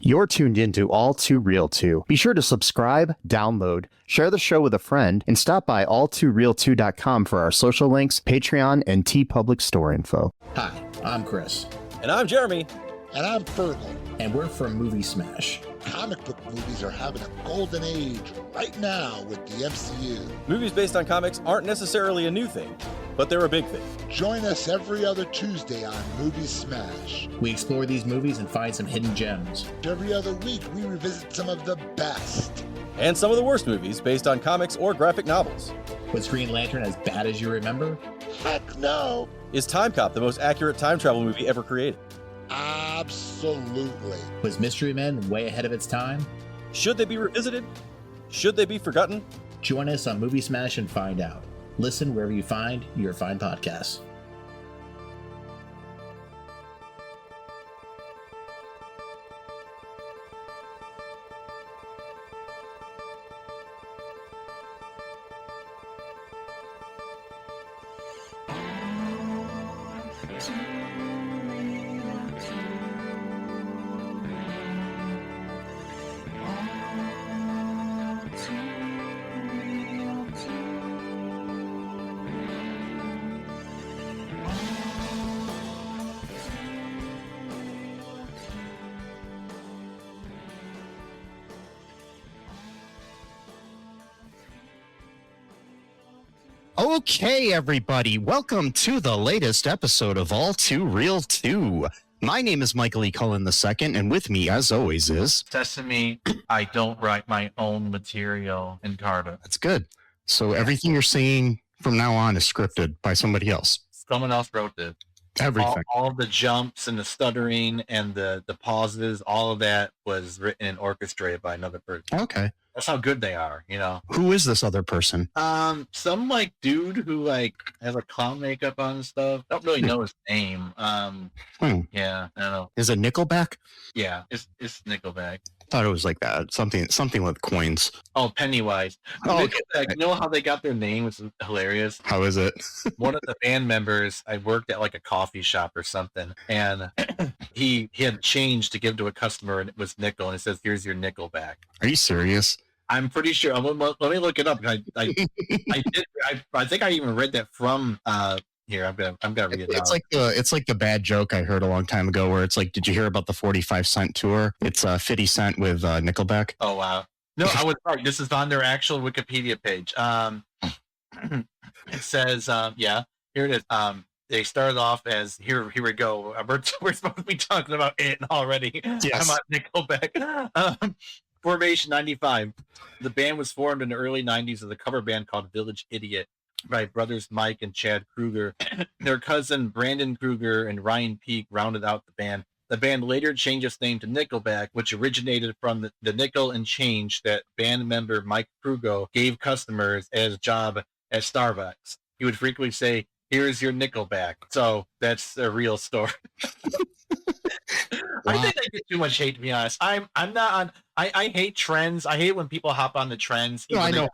You're tuned into All2ReelToo. Be sure to subscribe, download, share the show with a friend, and stop by All2ReelToo.com for our social links, Patreon, and TeePublic store info. Hi, I'm Chris. And I'm Jeremy. And I'm Fergal. And we're from Movie Smash. Comic book movies are having a golden age right now with the MCU. Movies based on comics aren't necessarily a new thing, but they're a big thing. Join us every other Tuesday on Movie Smash. We explore these movies and find some hidden gems. Every other week, we revisit some of the best. And some of the worst movies based on comics or graphic novels. Was Green Lantern as bad as you remember? Heck no! Is Time Cop the most accurate time travel movie ever created? Absolutely. Was Mystery Men way ahead of its time? Should they be revisited? Should they be forgotten? Join us on Movie Smash and find out. Listen wherever you find your fine podcasts. Okay, everybody, welcome to the latest episode of All2ReelToo. My name is Michael E. Cullen II, and with me, as always, is... Sesame, I don't write my own material in Carta. That's good. So everything you're saying from now on is scripted by somebody else. Someone else wrote it. Everything. All of the jumps and the stuttering and the pauses, all of that was written and orchestrated by another person. Okay. That's how good they are, you know. Who is this other person? Some like dude who like has a clown makeup on and stuff. I don't really know his name. Yeah, I don't know. Is it Nickelback? Yeah, it's Nickelback. Thought it was like that. Something with coins. Oh, Pennywise. Oh, Nickelback, you know how they got their name, which is hilarious? How is it? One of the band members, I worked at like a coffee shop or something, and he had change to give to a customer, and it was nickel, and it says, "Here's your Nickelback." Are you serious? I'm pretty sure. Let me look it up. I did. I think I even read that from. Here, I'm gonna read it. It's like the bad joke I heard a long time ago, where it's like, did you hear about the 45-cent tour? It's 50 Cent with Nickelback. Oh wow! No, I was right. This is on their actual Wikipedia page. It says, yeah, here it is. They started off as here we go. We're supposed to be talking about it already. Yes. I'm on Nickelback. Formation 95. The band was formed in the early 90s as a cover band called Village Idiot by brothers Mike and Chad Kruger. Their cousin Brandon Kruger and Ryan Peake rounded out the band. The band later changed its name to Nickelback, which originated from the nickel and change that band member Mike Kruger gave customers as a job at Starbucks. He would frequently say, "Here's your Nickelback." So that's a real story. I think I get too much hate, to be honest. I'm not on. I hate trends. I hate when people hop on the trends. No, I know.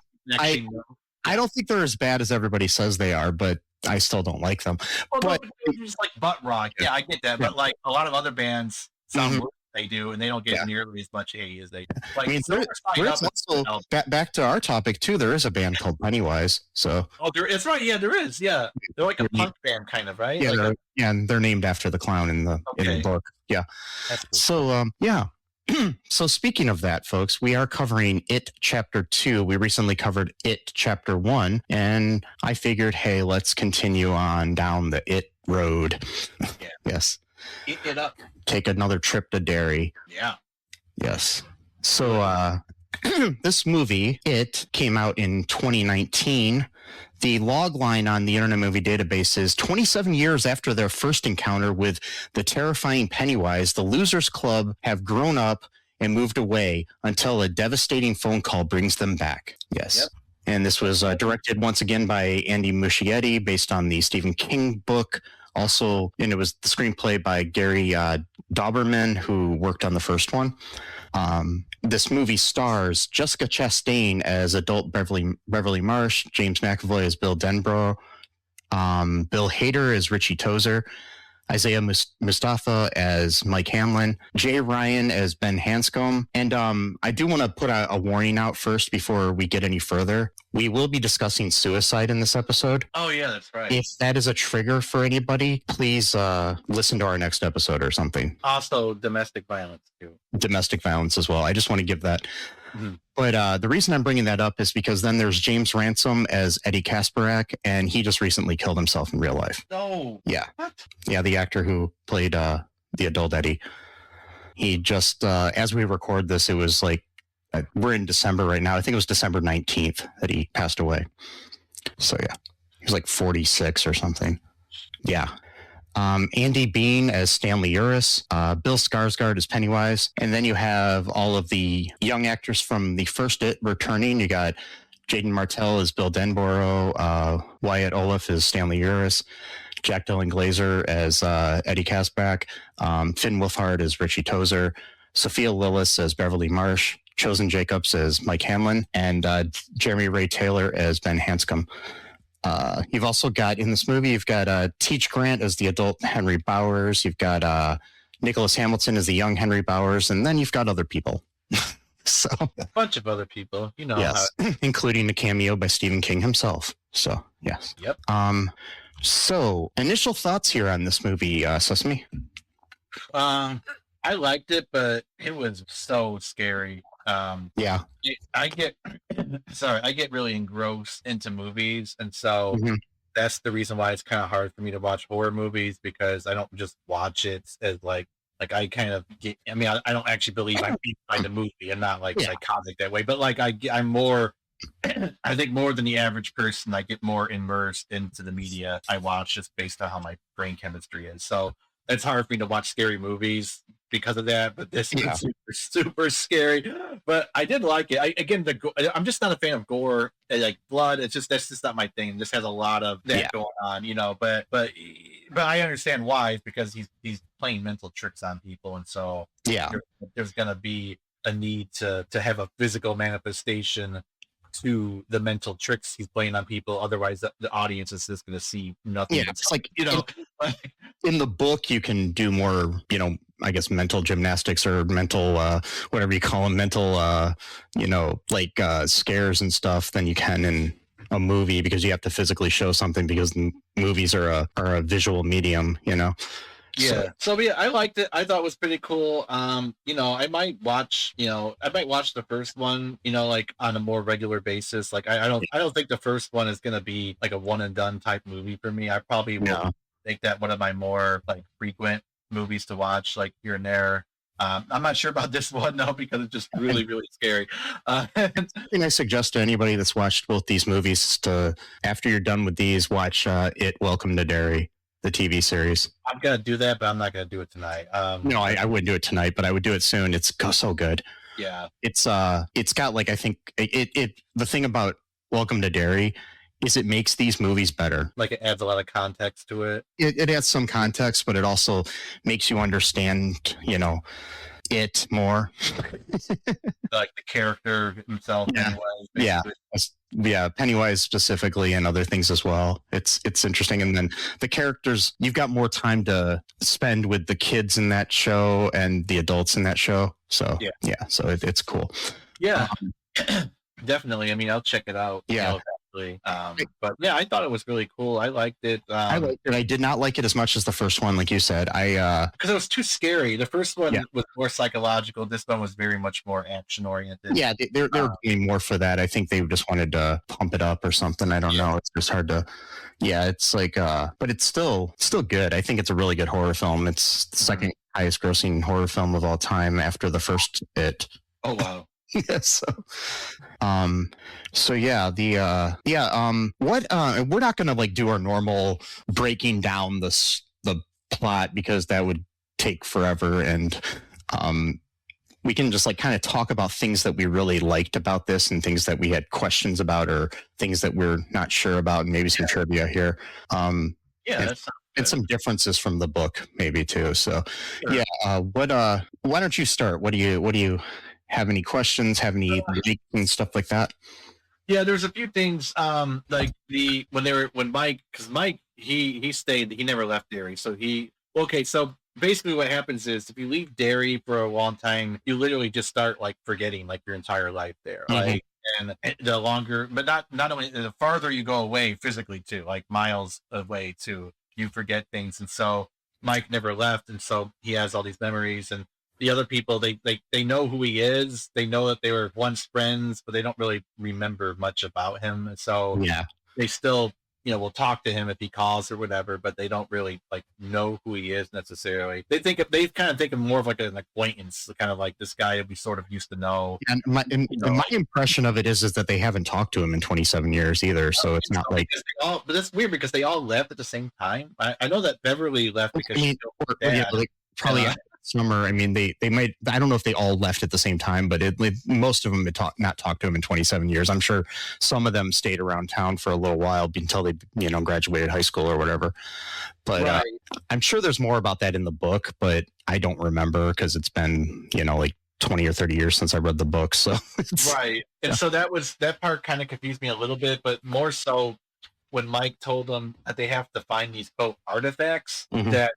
I don't think they're as bad as everybody says they are, but I still don't like them. Well, but no, just like butt rock. Yeah, I get that. Yeah. But like a lot of other bands sound worse than they do, and they don't get nearly as much hate as they do. Like, I mean, there's also, back to our topic too, there is a band called Pennywise. So it's right. Yeah, there is. Yeah, they're like a punk band, kind of, right? Yeah, like and they're named after the clown in the book. Yeah. That's cool. So yeah. So speaking of that, folks, we are covering It Chapter 2. We recently covered It Chapter 1, and I figured, hey, let's continue on down the It road. Yeah. Yes. Eat it up. Take another trip to Derry. Yeah. Yes. So this movie, It, came out in 2019. The log line on the Internet Movie Database is 27 years after their first encounter with the terrifying Pennywise, the Losers Club have grown up and moved away until a devastating phone call brings them back. Yes. Yep. And this was directed once again by Andy Muschietti, based on the Stephen King book. Also, and it was the screenplay by Gary Dauberman, who worked on the first one. This movie stars Jessica Chastain as adult Beverly Marsh, James McAvoy as Bill Denbrough, Bill Hader as Richie Tozer, Isaiah Mustafa as Mike Hamlin, Jay Ryan as Ben Hanscom. And I do want to put a warning out first before we get any further. We will be discussing suicide in this episode. Oh, yeah, that's right. If that is a trigger for anybody, please listen to our next episode or something. Also, domestic violence, too. Domestic violence as well. I just want to give that. Mm-hmm. But the reason I'm bringing that up is because then there's James Ransone as Eddie Kasparak, and he just recently killed himself in real life. No. Yeah. What? Yeah, the actor who played the adult Eddie. He just, as we record this, it was like, we're in December right now. I think it was December 19th that he passed away. So, yeah. He was like 46 or something. Yeah. Andy Bean as Stanley Uris, Bill Skarsgård as Pennywise, and then you have all of the young actors from the first It returning. You got Jaden Martell as Bill Denborough, Wyatt Olaf as Stanley Uris, Jack Dylan Glazer as Eddie Kasparak, Finn Wolfhard as Richie Tozer, Sophia Lillis as Beverly Marsh, Chosen Jacobs as Mike Hamlin, and Jeremy Ray Taylor as Ben Hanscom. You've also got in this movie, you've got Teach Grant as the adult Henry Bowers. You've got Nicholas Hamilton as the young Henry Bowers, and then you've got other people. So a bunch of other people, you know, yes, including a cameo by Stephen King himself. So yes. Yep. So initial thoughts here on this movie, Sesame. I liked it, but it was so scary. Yeah. I get really engrossed into movies, and so that's the reason why it's kind of hard for me to watch horror movies, because I don't just watch it as like I kind of get. I mean, I don't actually believe I'm inside the movie. I'm not like psychotic that way, but like I'm more. I think more than the average person, I get more immersed into the media I watch just based on how my brain chemistry is. So it's hard for me to watch scary movies because of that, but this is super, super scary. But I did like it. I'm just not a fan of gore, like blood. That's just not my thing. This has a lot of that going on, you know. But I understand why. It's because he's playing mental tricks on people, and so there's gonna be a need to have a physical manifestation to the mental tricks he's playing on people. Otherwise, the audience is just going to see nothing. Yeah, it's like, you know, in the book, you can do more, you know, I guess mental gymnastics or mental, whatever you call them, mental, you know, like scares and stuff than you can in a movie, because you have to physically show something, because movies are a visual medium, you know. Yeah. So yeah, I liked it. I thought it was pretty cool. You know, I might watch the first one, you know, like on a more regular basis. Like I don't think the first one is gonna be like a one and done type movie for me. I probably will make that one of my more like frequent movies to watch, like here and there. I'm not sure about this one though, because it's just really, really scary. Thing I suggest to anybody that's watched both these movies is to, after you're done with these, watch It, Welcome to Derry, the TV series. I'm gonna do that, but I'm not gonna do it tonight. No, I wouldn't do it tonight, but I would do it soon. It's so good. Yeah. It's got, like, I think the thing about Welcome to Derry is it makes these movies better. Like, it adds a lot of context to it. It adds some context, but it also makes you understand, you know, it more. Like the character himself. Yeah. Anyway, Yeah, Pennywise specifically, and other things as well. It's interesting. And then the characters, you've got more time to spend with the kids in that show and the adults in that show. So so it's cool. Yeah. Definitely. I mean, I'll check it out. Yeah. You know, but yeah, I thought it was really cool. I liked it. I liked it. I did not like it as much as the first one, like you said. Because it was too scary. The first one was more psychological. This one was very much more action oriented. Yeah, they're doing more for that. I think they just wanted to pump it up or something. I don't know. It's just hard to. Yeah, it's like, but it's still good. I think it's a really good horror film. It's the second highest grossing horror film of all time after the first It. Oh wow. Yeah, we're not gonna like do our normal breaking down the plot, because that would take forever, and we can just like kind of talk about things that we really liked about this and things that we had questions about, or things that we're not sure about, and maybe some trivia here. And some differences from the book maybe too. So why don't you start? What do you have any questions? Have any leaks and stuff like that? Yeah, there's a few things. Like when Mike, because Mike he stayed, he never left Derry. So Okay, so basically what happens is if you leave Derry for a long time, you literally just start like forgetting like your entire life there. Like, and the longer, but not only the farther you go away physically too, like miles away too, you forget things. And so Mike never left, and so he has all these memories. And the other people, they know who he is. They know that they were once friends, but they don't really remember much about him. And so Yeah. they still, will talk to him if he calls or whatever, but they don't really like know who he is necessarily. They kind of think of more of like an acquaintance, kind of like this guy we sort of used to know. And my impression of it is that they haven't talked to him in 27 years either. So it's not like, but that's weird because they all left at the same time. I know that Beverly left because she killed her dad. like probably summer. I mean, they might. I don't know if they all left at the same time, but most of them had not talked to him in 27 years. I'm sure some of them stayed around town for a little while until they graduated high school or whatever. But I'm sure there's more about that in the book, but I don't remember because it's been like 20 or 30 years since I read the book. So right, and so that part kind of confused me a little bit, but more so when Mike told them that they have to find these quote artifacts that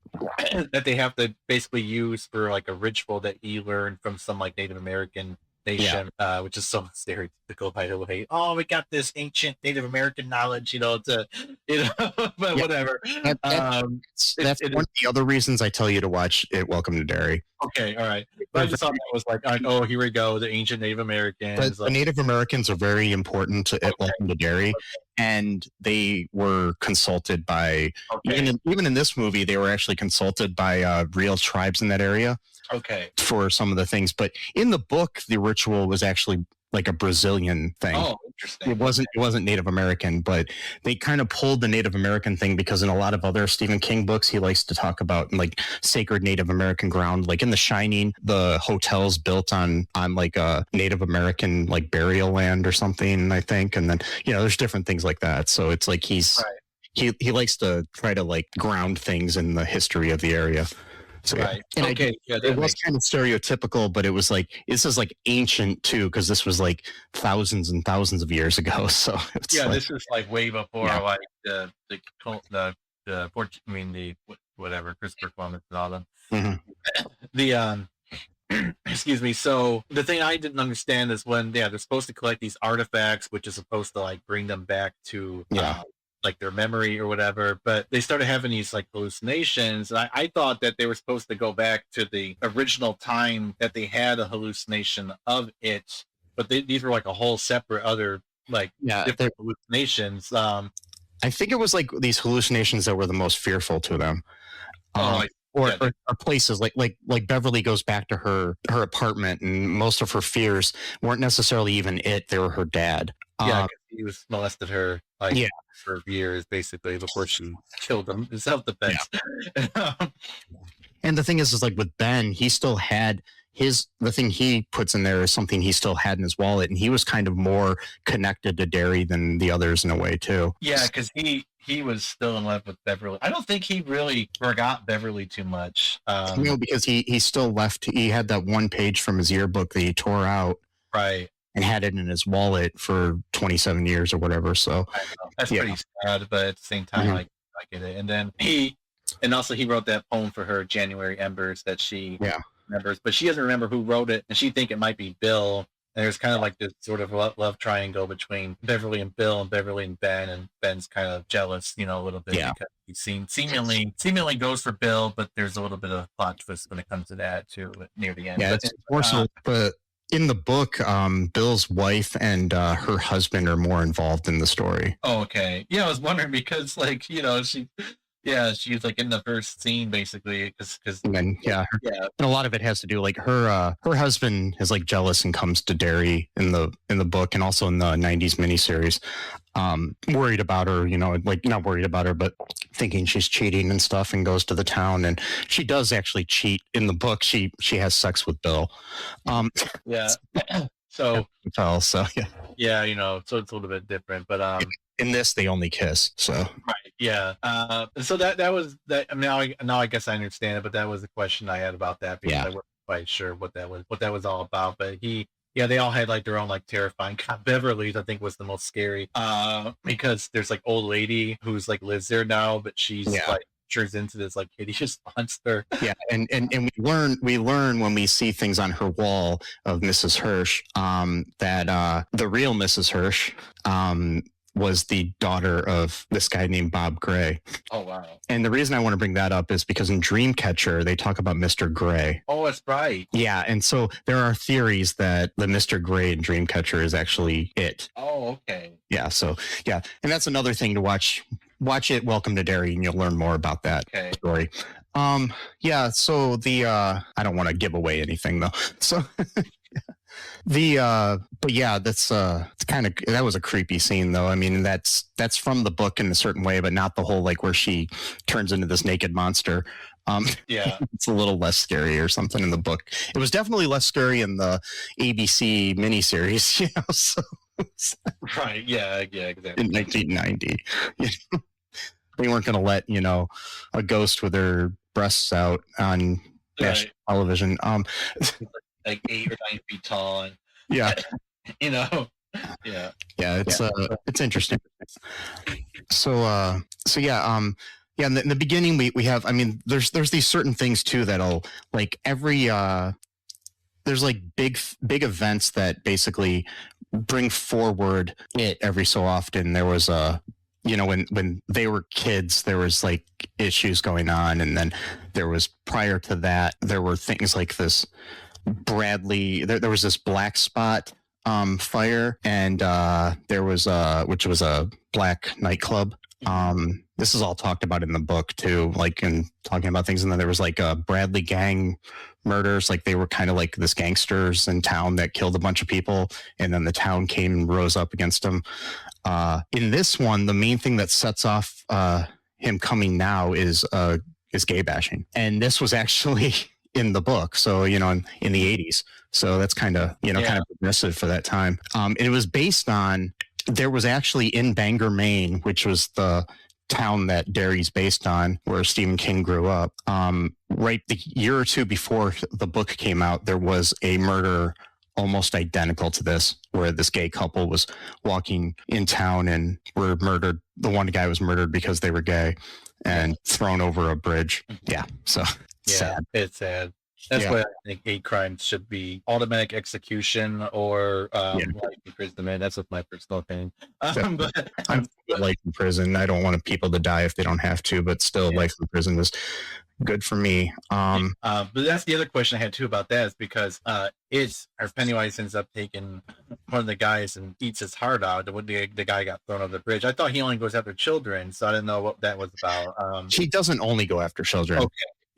they have to basically use for like a ritual that he learned from some like Native American nation, which is so stereotypical, by the way. Oh, we got this ancient Native American knowledge, but whatever. That's one of the other reasons I tell you to watch it. Welcome to Derry. Okay, all right. But I just thought that was like, oh, here we go, the ancient Native Americans. The Native Americans are very important at Welcome to Derry, and they were consulted by even in this movie, they were actually consulted by real tribes in that area. Okay. For some of the things, but in the book, the ritual was actually like a Brazilian thing. Oh, interesting. It wasn't Native American, but they kind of pulled the Native American thing because in a lot of other Stephen King books, he likes to talk about like sacred Native American ground. Like in The Shining, the hotel's built on like a Native American like burial land or something, I think. And then there's different things like that. So it's like he likes to try to like ground things in the history of the area. So, right. And it was kind of stereotypical, but it was like, this is like ancient too, because this was like thousands and thousands of years ago. So this is like way before like the whatever, Christopher Columbus and all them. The excuse me. So the thing I didn't understand is when they're supposed to collect these artifacts, which is supposed to like bring them back to like their memory or whatever, but they started having these like hallucinations. And I thought that they were supposed to go back to the original time that they had a hallucination of it, but these were like a whole separate other like different hallucinations. I think it was like these hallucinations that were the most fearful to them. Or places like Beverly goes back to her apartment, and most of her fears weren't necessarily even it; they were her dad. He was molested her for years, basically, before she killed him. It's self-defense. And the thing is like with Ben, he still had the thing he puts in there is something he still had in his wallet, and he was kind of more connected to Derry than the others in a way too. Yeah, because he was still in love with Beverly. I don't think he really forgot Beverly too much. Because he still left. He had that one page from his yearbook that he tore out. Right. And had it in his wallet for 27 years or whatever. So that's pretty sad, but at the same time, I get it. And then he wrote that poem for her, January Embers, that she remembers, but she doesn't remember who wrote it, and she think it might be Bill. And there's kind of like this sort of love triangle between Beverly and Bill, and Beverly and Ben, and Ben's kind of jealous, a little bit because he seemingly goes for Bill, but there's a little bit of plot twist when it comes to that too near the end. Yeah, it's more so, but in the book, Bill's wife and her husband are more involved in the story. Oh, okay. Yeah, I was wondering because, like, she's like in the first scene basically, and a lot of it has to do like her husband is like jealous and comes to Derry in the book and also in the 90s miniseries, worried about her, like not worried about her, but thinking she's cheating and stuff, and goes to the town, and she does actually cheat in the book. She has sex with Bill. So so it's a little bit different, but in this they only kiss. So so that was that. I mean, now I guess I understand it, but that was the question I had about that because I wasn't quite sure what that was all about. But they all had like their own like terrifying. Beverly's I think was the most scary because there's like old lady who's like lives there now, but she's like turns into this like hideous monster. Yeah, and we learn when we see things on her wall of Mrs. Hirsch, that the real Mrs. Hirsch was the daughter of this guy named Bob Gray. Oh wow! And the reason I want to bring that up is because in Dreamcatcher they talk about Mr. Gray. Oh, that's right. Yeah, and so there are theories that the Mr. Gray in Dreamcatcher is actually it. Oh, okay. Yeah, so yeah, and that's another thing to watch. Watch it, Welcome to Derry, and you'll learn more about that story. Yeah, so the I don't want to give away anything though. So but yeah, that's it's kind of, that was a creepy scene though. I mean, that's from the book in a certain way, but not the whole like where she turns into this naked monster. Yeah, it's a little less scary or something in the book. It was definitely less scary in the ABC miniseries, you know. So right, yeah, exactly. In 1990, you know, they weren't going to let, you know, a ghost with her breasts out on national television. Like 8 or 9 feet tall, and yeah, you know, yeah, it's interesting. So yeah, yeah. In the beginning, we have. I mean, there's these certain things too that'll like every there's like big events that basically bring forward it every so often. There was you know, when they were kids, there was like issues going on, and then there was prior to that, there were things like this. Bradley, there was this black spot fire, and there was which was a black nightclub. This is all talked about in the book too, like in talking about things. And then there was like Bradley gang murders, like they were kind of like this gangsters in town that killed a bunch of people, and then the town came and rose up against them. In this one, the main thing that sets off him coming now is gay bashing, and this was actually in the book. So, you know, in the 80s. So that's kind of, you know, kind of progressive for that time. It was based on, there was actually in Bangor, Maine, which was the town that Derry's based on, where Stephen King grew up. Right the year or two before the book came out, there was a murder almost identical to this, where this gay couple was walking in town and were murdered. The one guy was murdered because they were gay and thrown over a bridge. Yeah. So sad. It's sad. That's why I think hate crimes should be automatic execution or life imprisonment. That's what my personal opinion. But I'm life in prison. I don't want people to die if they don't have to, but still, life in prison is good for me. But that's the other question I had too about that, is because Pennywise ends up taking one of the guys and eats his heart out when the guy got thrown over the bridge. I thought he only goes after children, so I didn't know what that was about. He doesn't only go after children. Okay.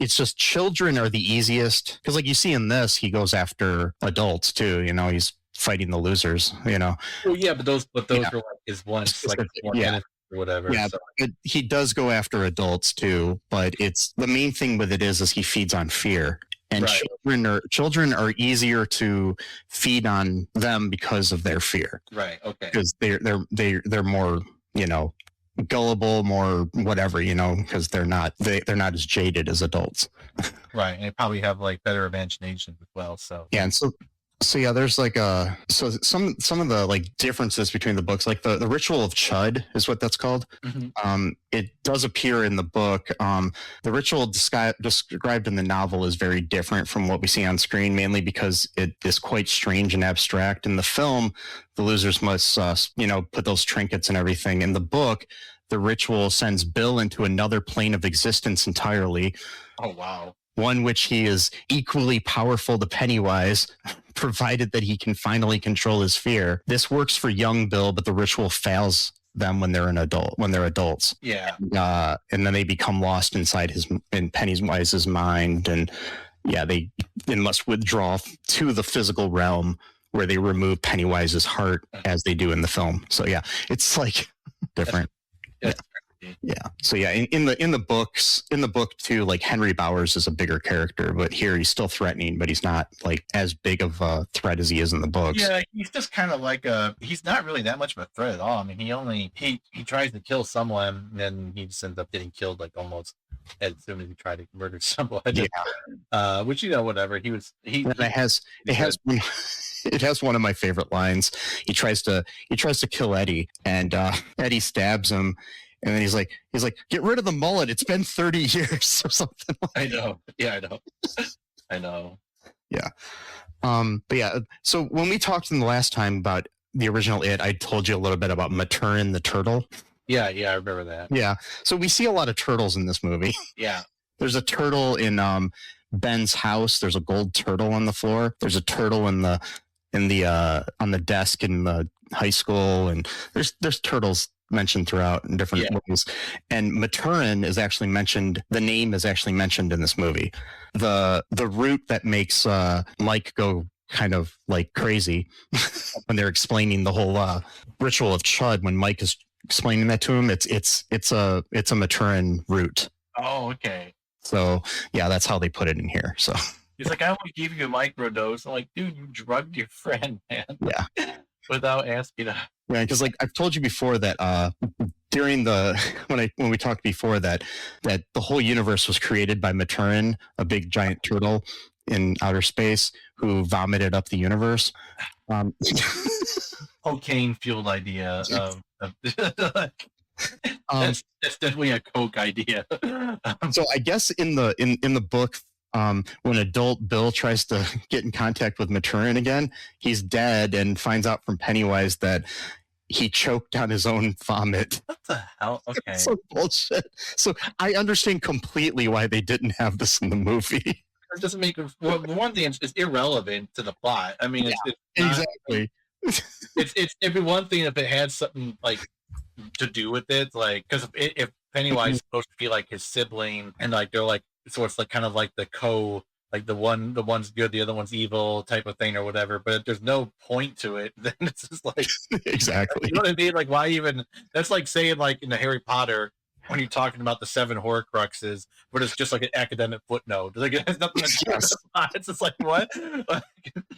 It's just children are the easiest, because like you see in this, he goes after adults too. You know, he's fighting the losers. You know. Well, yeah, but those were like his once, like or whatever. Yeah, so. he does go after adults too, but it's the main thing with it is he feeds on fear, and children are easier to feed on them because of their fear. Right. Okay. Because they're more, you know, gullible, more whatever, you know, because they're not as jaded as adults. Right, and they probably have like better imagination as well. So yeah, and so yeah, there's like some of the like differences between the books, like the ritual of Chud is what that's called. Mm-hmm. It does appear in the book. The ritual described in the novel is very different from what we see on screen, mainly because it is quite strange and abstract. In the film, the losers must put those trinkets and everything. In the book, the ritual sends Bill into another plane of existence entirely. Oh wow. One which he is equally powerful to Pennywise, provided that he can finally control his fear. This works for young Bill, but the ritual fails them when they're adults. Yeah. And then they become lost in Pennywise's mind, and they must withdraw to the physical realm where they remove Pennywise's heart as they do in the film. So yeah, it's like different. Yeah. So yeah, in the book too, like Henry Bowers is a bigger character, but here he's still threatening, but he's not like as big of a threat as he is in the books. Yeah, he's just kind of like he's not really that much of a threat at all. I mean, he tries to kill someone, and then he just ends up getting killed like almost as soon as he tried to murder someone. Yeah. Which, you know, whatever. It has one of my favorite lines. He tries to kill Eddie, and Eddie stabs him. And then he's like, get rid of the mullet. It's been 30 years or something. I know. Yeah, I know. I know. Yeah. But yeah, so when we talked in the last time about the original It, I told you a little bit about Maturin the turtle. Yeah, I remember that. Yeah. So we see a lot of turtles in this movie. Yeah. There's a turtle in Ben's house. There's a gold turtle on the floor. There's a turtle on the desk in the high school, and there's turtles mentioned throughout in different movies. And Maturin is actually mentioned. The name is actually mentioned in this movie. The root that makes Mike go kind of like crazy when they're explaining the whole ritual of Chud. When Mike is explaining that to him, it's a Maturin root. Oh, okay. So yeah, that's how they put it in here. So he's like, I want to give you a microdose. I'm like, dude, you drugged your friend, man. Yeah. Without asking him. Yeah, because like I've told you before that during the when we talked before that the whole universe was created by Maturin, a big giant turtle in outer space who vomited up the universe. Cocaine fueled idea of that's definitely a coke idea. So I guess in the book, when adult Bill tries to get in contact with Maturin again, he's dead and finds out from Pennywise that he choked on his own vomit. What the hell? Okay. So bullshit. So I understand completely why they didn't have this in the movie. It doesn't make one thing. It's irrelevant to the plot. I mean, it's not, exactly. It'd be one thing if it had something like to do with it, like because if Pennywise is supposed to be like his sibling, and like they're like, so it's like kind of like the one's good, the other one's evil type of thing or whatever. But if there's no point to it, then it's just like exactly. You know what I mean? Like, why even? That's like saying like in the Harry Potter when you're talking about the 7 Horcruxes, but it's just like an academic footnote. Like it has nothing to do with the plot. It's just like what?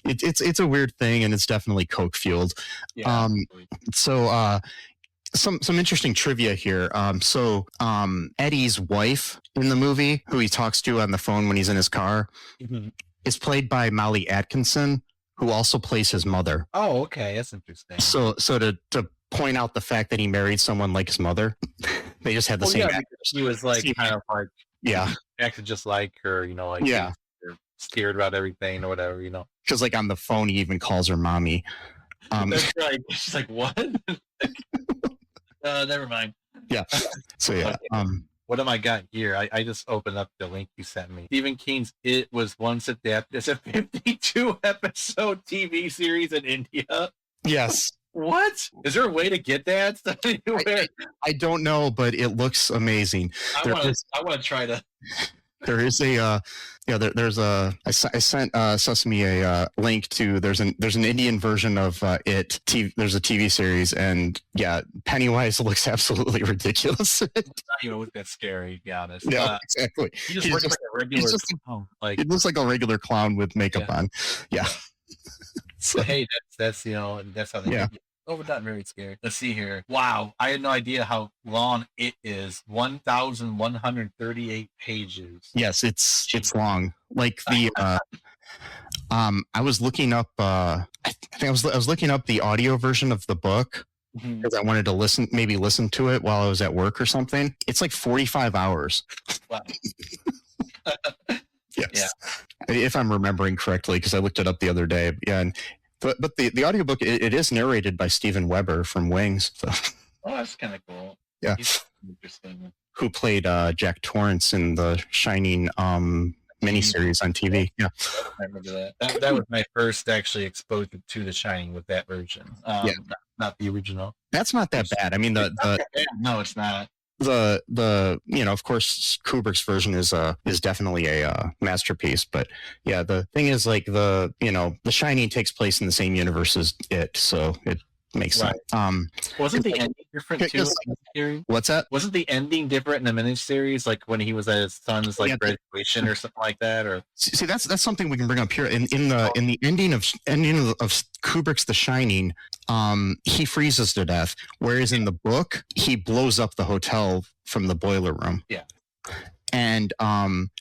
It's a weird thing, and it's definitely coke fueled. Yeah. So some interesting trivia here. So Eddie's wife in the movie, who he talks to on the phone when he's in his car, is played by Molly Atkinson, who also plays his mother. Oh, okay, that's interesting. So to point out the fact that he married someone like his mother, they just had the same. Yeah, he was like kind of like acted just like her, you know, like they're scared about everything or whatever, you know. Because like on the phone, he even calls her mommy. That's right. She's like, what? Never mind. Yeah. So yeah. Okay. What am I got here? I just opened up the link you sent me. Stephen King's It was once adapted as a 52 episode TV series in India. Yes. What? Is there a way to get that? I don't know, but it looks amazing. I want to try to. There is a I sent Sesame a link to there's an Indian version of it. There's a TV series, and yeah, Pennywise looks absolutely ridiculous. It's not even look that scary, to be honest. Yeah, exactly. He just looks like a regular clown. Like it looks like a regular clown with makeup on. Yeah. So hey, that's you know, that's how they do it. Oh, we're not very scary. Let's see here. Wow, I had no idea how long it is. 1,138 pages. Yes, it's long. Like the I was looking up I think I was looking up the audio version of the book because I wanted to listen to it while I was at work or something. It's like 45 hours. Wow. Yes. Yeah. If I'm remembering correctly, because I looked it up the other day. Yeah, but the audiobook it is narrated by Steven Weber from Wings. So. Oh, that's kind of cool. Yeah. He's interesting. Who played Jack Torrance in the Shining miniseries on TV. Yeah. I remember that. That was my first actually exposure to The Shining with that version. Not the original. That's not that bad. I mean no, it's not. The you know, of course Kubrick's version is definitely a masterpiece, but yeah, the thing is like the Shining takes place in the same universe as it, so it makes sense. Wasn't the ending different too? What's that? Wasn't the ending different in the miniseries, like when he was at his son's graduation or something like that? Or see, that's something we can bring up here. In the ending of Kubrick's The Shining, he freezes to death, whereas in the book he blows up the hotel from the boiler room. Yeah. And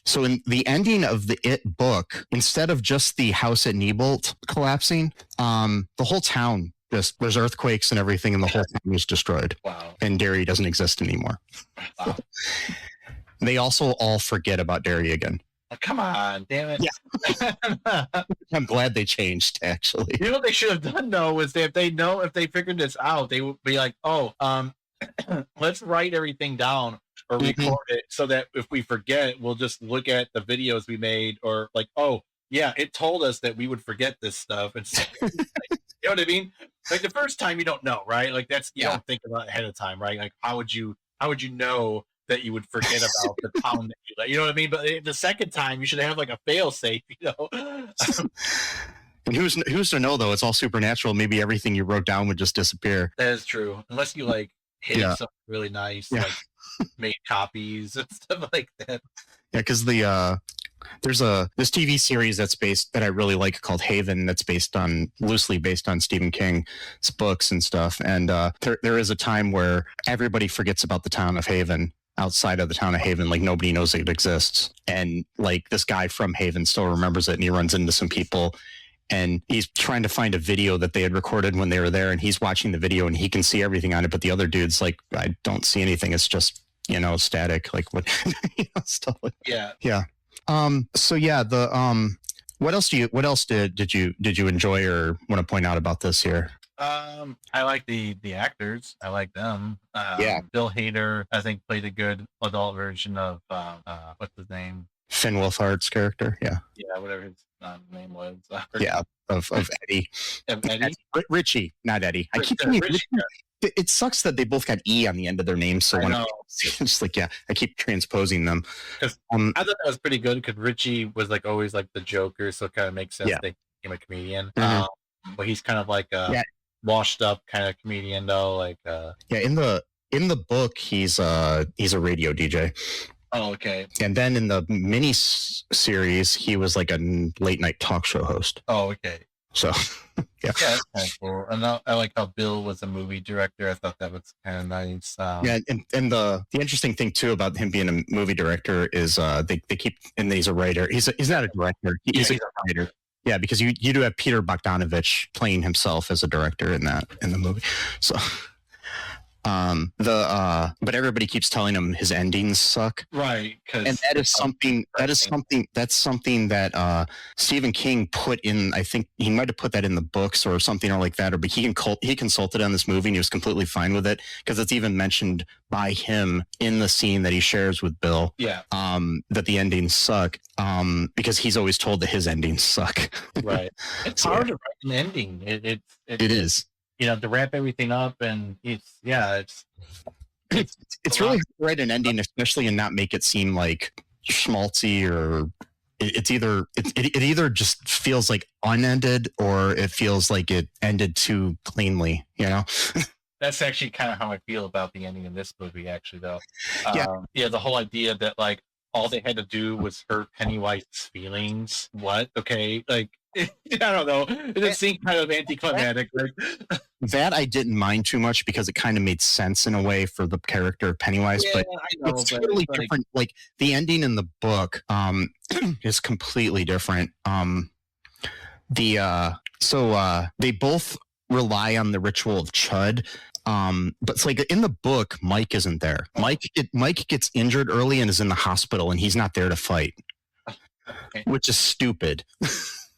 so in the ending of the It book, instead of just the house at Niebolt collapsing, the whole town Just there's earthquakes and everything, and the whole thing was destroyed. Wow. And Derry doesn't exist anymore. Wow. They also all forget about Derry again. Oh, come on, damn it. Yeah. I'm glad they changed, actually. You know what they should have done though was if they figured this out, they would be like, oh, let's write everything down or record it so that if we forget, we'll just look at the videos we made, or like, oh yeah, it told us that we would forget this stuff. And you know what I mean? Like the first time you don't know, right? Like that's you don't think about it ahead of time, right? Like how would you know that you would forget about the town that you like? You know what I mean? But the second time you should have like a fail safe, you know. And who's to know though? It's all supernatural. Maybe everything you wrote down would just disappear. That is true, unless you like hit something really nice, like made copies and stuff like that. Yeah, because there's this TV series that I really like called Haven, that's loosely based on Stephen King's books and stuff. And there is a time where everybody forgets about the town of Haven. Outside of the town of Haven, like nobody knows it exists, and like this guy from Haven still remembers it, and he runs into some people, and he's trying to find a video that they had recorded when they were there, and he's watching the video and he can see everything on it, but the other dude's like, I don't see anything, it's just static, like what stuff like that. Yeah. So yeah, what else did you enjoy or want to point out about this here? I like the actors. I like them. Bill Hader, I think, played a good adult version of what's his name? Finn Wolfhard's character. Yeah, whatever his name was. Of Eddie. Eddie? Richie, not Eddie. I keep Richie. It sucks that they both got E on the end of their names. So it's like, I keep transposing them. I thought that was pretty good because Richie was like always like the Joker, so it kind of makes sense they became a comedian. But he's kind of like a washed up kind of comedian though. Like in the book he's a radio DJ. Oh, okay. And then in the mini series he was like a late night talk show host. Oh, okay. So that's kind of cool. And I like how Bill was a movie director. I thought that was kind of nice. And the interesting thing too about him being a movie director is they keep, and he's a writer. He's not a director. He's a writer. Yeah, because you do have Peter Bogdanovich playing himself as a director in the movie. So but everybody keeps telling him his endings suck. Right. And that's something that Stephen King put in. I think he might have put that in the books or something or like that, but he consulted on this movie and he was completely fine with it because it's even mentioned by him in the scene that he shares with Bill. Yeah. That the endings suck. Because he's always told that his endings suck. Right. It's hard to write an ending. It is. To wrap everything up, and it's really hard to write an ending, especially and not make it seem like schmaltzy, or it either just feels like unended or it feels like it ended too cleanly, That's actually kind of how I feel about the ending in this movie, actually, though. The whole idea that like all they had to do was hurt Pennywise's feelings. What? Okay, like I don't know. It just seemed kind of anticlimactic. That I didn't mind too much because it kind of made sense in a way for the character of Pennywise, but it's totally different. Like the ending in the book is completely different. They both rely on the ritual of Chud. But it's like in the book, Mike isn't there. Mike gets injured early and is in the hospital, and he's not there to fight, which is stupid.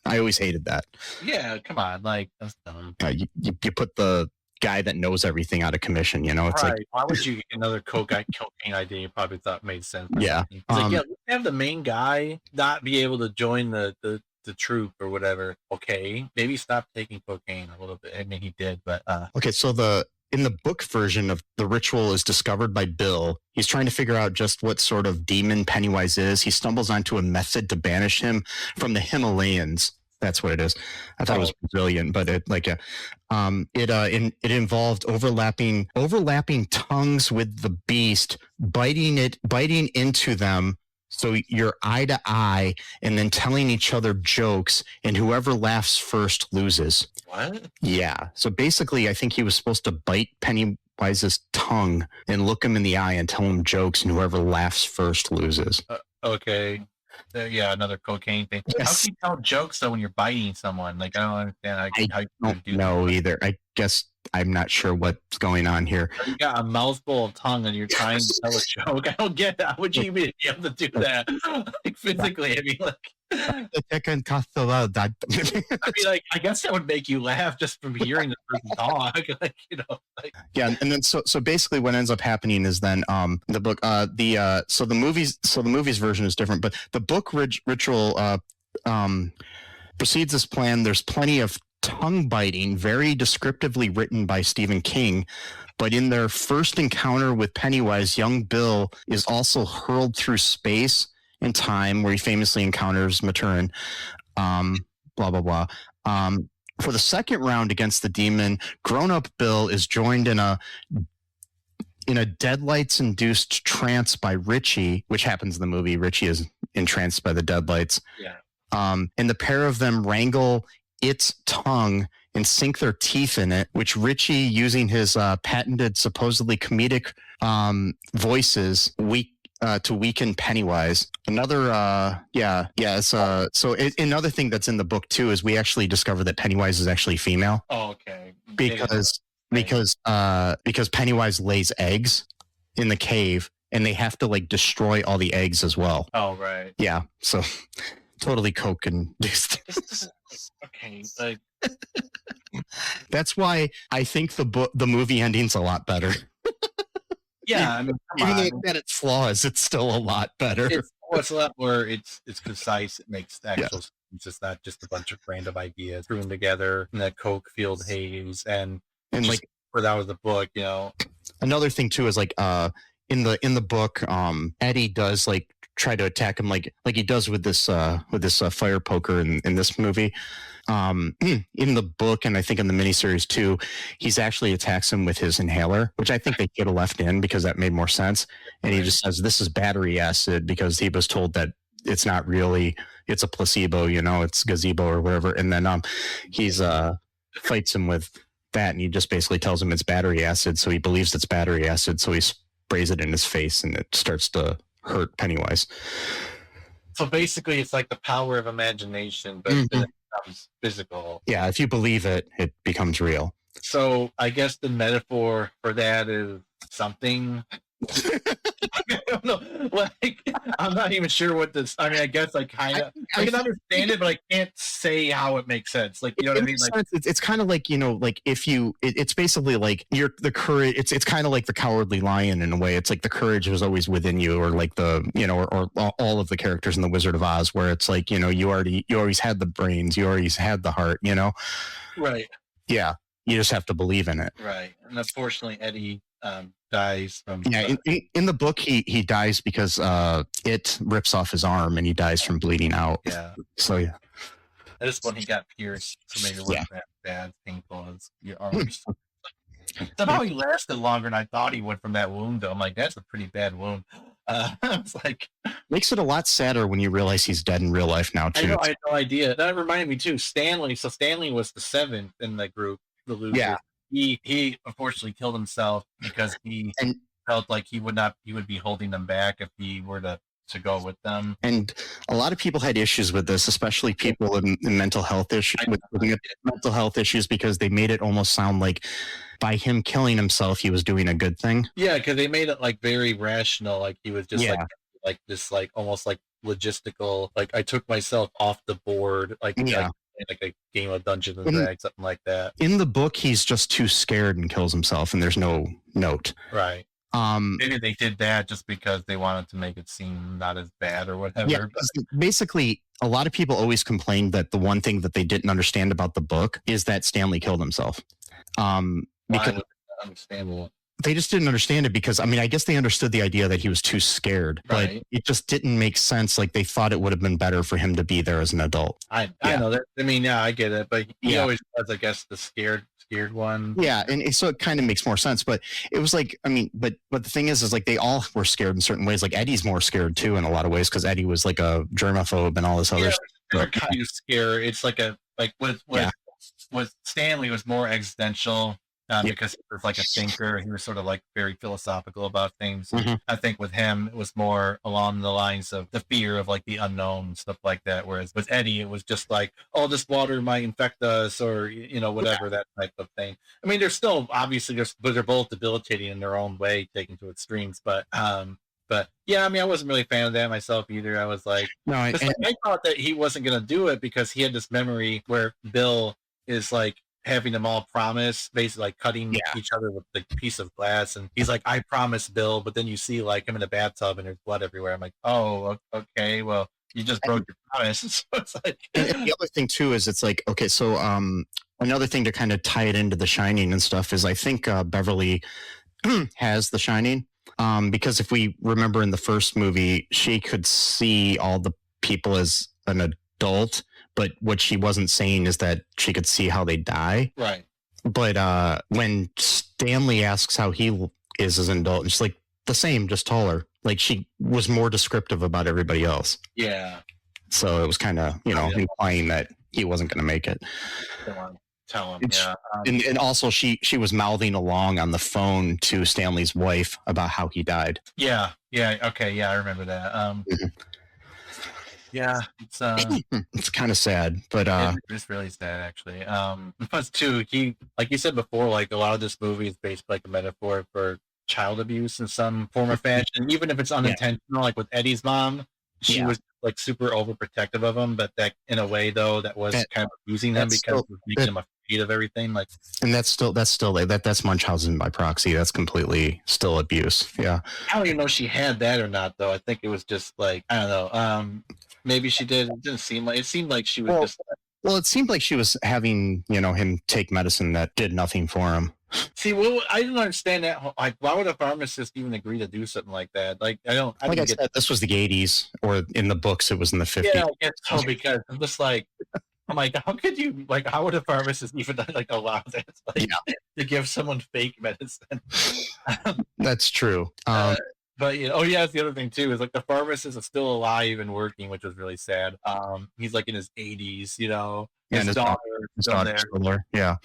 I always hated that. Yeah, come on, like that's dumb. You put the guy that knows everything out of commission. It's right. like, why would you get another cocaine idea? You probably thought made sense. Yeah, let's have the main guy not be able to join the troop or whatever. Okay, maybe stop taking cocaine a little bit. I mean, he did, but okay. So in the book version of the ritual is discovered by Bill. He's trying to figure out just what sort of demon Pennywise is. He stumbles onto a method to banish him from the Himalayas. That's what it is. I thought it was Brazilian, but it involved overlapping tongues with the beast, biting into them. So you're eye to eye, and then telling each other jokes, and whoever laughs first loses. What? Yeah. So basically, I think he was supposed to bite Pennywise's tongue and look him in the eye and tell him jokes, and whoever laughs first loses. Okay. Yeah, another cocaine thing. Yes. How can you tell jokes though when you're biting someone? Like I don't understand how you don't do know that. either. I guess I'm not sure what's going on here. You got a mouthful of tongue and you're trying to tell a joke. I don't get that. How would you even be able to do that? Like physically, I mean, like. I mean, like, I guess that would make you laugh just from hearing the person talk. Like, you know, like. Yeah, and then so basically what ends up happening is then the book so the movies version is different, but the book ritual proceeds as planned. There's plenty of tongue biting, very descriptively written by Stephen King. But in their first encounter with Pennywise, young Bill is also hurled through space and time, where he famously encounters Maturin. Blah blah blah. For the second round against the demon, grown-up Bill is joined in a deadlights-induced trance by Richie, which happens in the movie. Richie is entranced by the deadlights. Yeah. And the pair of them wrangle its tongue and sink their teeth in it, which Richie, using his patented, supposedly comedic voices, to weaken Pennywise. Another, another thing that's in the book too is we actually discover that Pennywise is actually female. Oh, okay. Because Pennywise lays eggs in the cave, and they have to like destroy all the eggs as well. Oh, right. Yeah, so totally coke induced. Okay, like. That's why I think the movie ending's a lot better. Yeah, I mean, even at its flaws, it's still a lot better. It's a lot more. It's concise. It makes actual sense. It's just not just a bunch of random ideas thrown together in that coke field haze, and like where that was the book, you know. Another thing too is like in the book, Eddie does like try to attack him like he does with this fire poker in this movie. In the book, and I think in the miniseries too, he's actually attacks him with his inhaler, which I think they could have left in because that made more sense. And he just says this is battery acid because he was told that it's not really, it's a placebo, you know, it's gazebo or whatever. And then he's fights him with that, and he just basically tells him it's battery acid, so he believes it's battery acid, so he sprays it in his face, and it starts to hurt Pennywise. So basically, it's like the power of imagination, but then it becomes physical. Yeah, if you believe it, it becomes real. So I guess the metaphor for that is something. I don't know. Like, I'm not even sure what this. I mean, I guess I kind of I can understand it, but I can't say how it makes sense. Like, you know what I mean? Like, it's kind of like, you know, like if you, it's basically like you're the courage. It's kind of like the cowardly lion in a way. It's like the courage was always within you, or like the, you know, or all of the characters in the Wizard of Oz, where it's like, you know, you always had the brains, you always had the heart, you know? Right. Yeah. You just have to believe in it. Right. And unfortunately, Eddie dies from. Yeah, in the book, he dies because it rips off his arm and he dies from bleeding out. Yeah. So yeah. At this point, he got pierced, so maybe it wasn't that bad, painful as your arms. Somehow he lasted longer than I thought he would from that wound, though. I'm like, that's a pretty bad wound. It's like makes it a lot sadder when you realize he's dead in real life now too. I had no idea. That reminded me too. Stanley. So Stanley was the seventh in the group, the loser. Yeah. He unfortunately killed himself because he felt like he would be holding them back if he were to go with them. And a lot of people had issues with this, especially people in mental health issues with mental health issues, because they made it almost sound like by him killing himself, he was doing a good thing. Yeah, because they made it like very rational, like he was just like this, like almost like logistical. Like I took myself off the board, like a game of Dungeons and Dragons, something like that. In the book, he's just too scared and kills himself, and there's no note. Right. Maybe they did that just because they wanted to make it seem not as bad or whatever. Yeah, basically, a lot of people always complained that the one thing that they didn't understand about the book is that Stanley killed himself. Because understandable. They just didn't understand it because, I mean, I guess they understood the idea that he was too scared, but it just didn't make sense. Like they thought it would have been better for him to be there as an adult. I know that. I mean, yeah, I get it, but he always was, I guess, the scared one. Yeah, and so it kind of makes more sense. But it was like, I mean, but the thing is like they all were scared in certain ways. Like Eddie's more scared too in a lot of ways because Eddie was like a germaphobe and all this other stuff. They're kind of scared. It's like with Stanley was more existential. because he was like a thinker. He was sort of like very philosophical about things. Mhm. I think with him, it was more along the lines of the fear of like the unknown, stuff like that. Whereas with Eddie, it was just like, oh, this water might infect us, or whatever, that type of thing. I mean, they're still obviously but they're both debilitating in their own way, taken to extremes. But yeah, I mean, I wasn't really a fan of that myself either. I was like, No, I thought that he wasn't gonna do it because he had this memory where Bill is like having them all promise, basically like cutting each other with the piece of glass, and he's like, I promise, Bill, but then you see like him in a bathtub and there's blood everywhere. I'm like, oh, okay, well, you just broke your promise. So it's like, and the other thing too is it's like, okay, so another thing to kind of tie it into The Shining and stuff is I think Beverly has The Shining. Because if we remember in the first movie, she could see all the people as an adult, but what she wasn't saying is that she could see how they die. right. But when Stanley asks how he is as an adult, she's like, the same, just taller. Like she was more descriptive about everybody else. Yeah. So it was kind of, implying that he wasn't going to make it. Tell him. It's- Yeah. And also she was mouthing along on the phone to Stanley's wife about how he died. Yeah. Okay. Yeah, I remember that. Mhm. Yeah, it's It's kind of sad, but it's really sad actually. Plus too, he, like you said before, like a lot of this movie is basically like a metaphor for child abuse in some form or fashion, even if it's unintentional. Like with Eddie's mom, she was like super overprotective of him, but that in a way though that was kind of abusing him because it was making him afraid of everything. Like, and that's still like that's Munchausen by proxy. That's completely still abuse. Yeah. I don't even know if she had that or not though. I think it was just like, I don't know. Maybe she did. It didn't seem like, it seemed like she was just. Well, it seemed like she was having, him take medicine that did nothing for him. See, well, I didn't understand that. Like, why would a pharmacist even agree to do something like that? Like, I Like I get said, this was the 80s, or in the books, it was in the 50s. Yeah, I guess so, because I'm just like, I'm like, how could you, like, how would a pharmacist even like allow that? Like, to give someone fake medicine? That's true. But that's the other thing too, is like the pharmacist is still alive and working, which was really sad. He's like in his 80s, his daughter is still there. Still, yeah,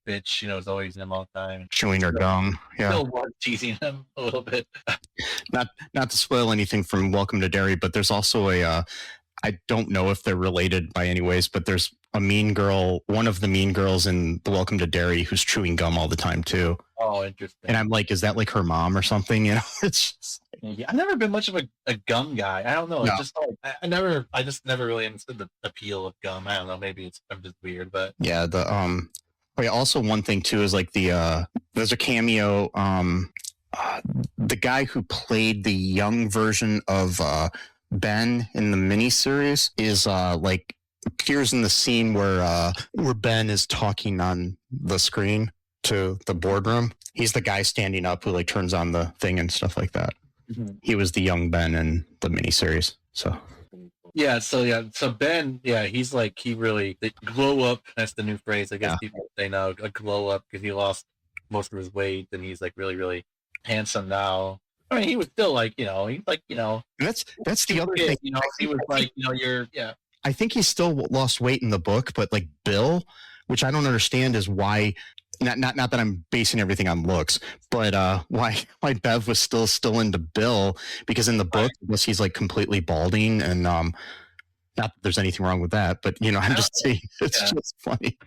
bitch, is always in him all the time. Chewing her gum. Yeah. Still was teasing him a little bit. Not to spoil anything from Welcome to Derry, but there's also I don't know if they're related by any ways, but there's a mean girl, one of the mean girls in the Welcome to Derry, who's chewing gum all the time too. Oh, interesting. And I'm like, is that like her mom or something? It's just, I've never been much of a gum guy. I don't know. No. It's just like, I just never really understood the appeal of gum. I don't know. Maybe I'm just weird, but yeah. Also one thing too is like there's a cameo. The guy who played the young version of Ben in the miniseries is like appears in the scene where Ben is talking on the screen to the boardroom. He's the guy standing up who like turns on the thing and stuff like that. Mm-hmm. He was the young Ben in the miniseries. So Ben, he's like, he really glow up. That's the new phrase, I guess. People say now, a glow up, because he lost most of his weight and he's like really, really handsome now. I mean, he was still like, he's like, and that's the other thing. He was like, I think he still lost weight in the book, but like Bill, which I don't understand is why. Not that I'm basing everything on looks, but why Bev was still into Bill, because in the book, I guess he's like completely balding, and not that there's anything wrong with that, but I'm just saying it's just funny.